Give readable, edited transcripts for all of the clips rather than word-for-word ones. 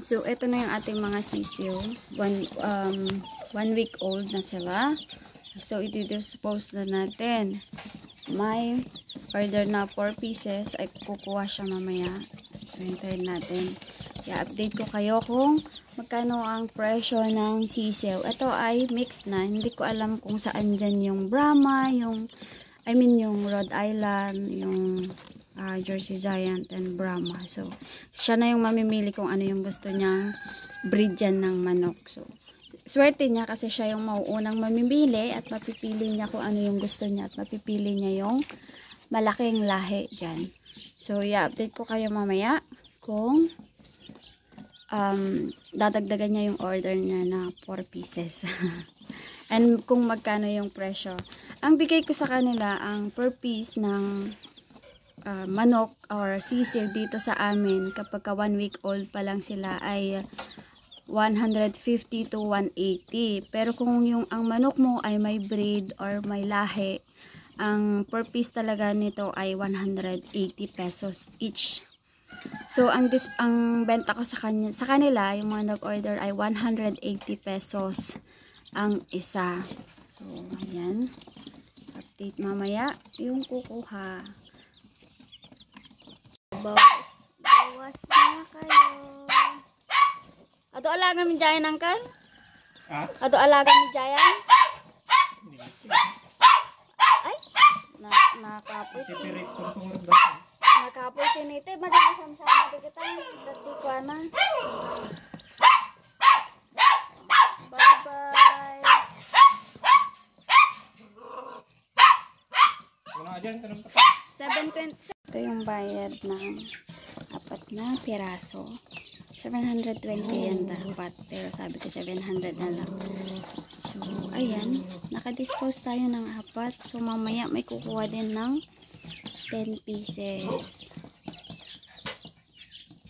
So, ito na yung ating mga sisiyo. 1 week old na sila. So, i-dispose na natin. May order na 4 pieces. Ay, kukuha siya mamaya. So, hintayin natin. I-update ko kayo kung magkano ang presyo ng sisiyo. Ito ay mix na. Hindi ko alam kung saan dyan yung Brahma, yung Rhode Island, yung Jersey Giant and Brahma. So, siya na yung mamimili kung ano yung gusto niyang breed dyan ng manok. So, swerte niya kasi siya yung mauunang mamimili at mapipili niya kung ano yung gusto niya at mapipili niya yung malaking lahi dyan. So, i-update ko kayo mamaya kung dadagdagan niya yung order niya na 4 pieces. And kung magkano yung presyo. Ang bigay ko sa kanila, ang per piece ng manok or sisig dito sa amin kapag 1 week old pa lang sila ay 150 to 180. Pero kung ang manok mo ay may breed or may lahi, ang per piece talaga nito ay 180 pesos each. So ang benta ko sa kanila, yung mga nag-order ay 180 pesos ang isa. So ayan. Update mamaya yung kukuha. Bawas na kayo. Ato alaga mi jayan angkan? Ato alaga mi jayan? Ay, nakapoy. Nakapoy tinite, madami sama-sama di kita. Dati ko na. Bye-bye. Wala dyan, tanong 720. Ito yung bayad ng 4 na piraso. 720 yan dapat. Pero sabi ko 700 na lang. So, ayan. Nakadispose tayo ng 4. So, mamaya may kukuha din ng 10 pieces.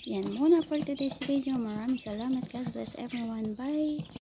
Yan muna for today's video. Maraming salamat. God bless everyone. Bye!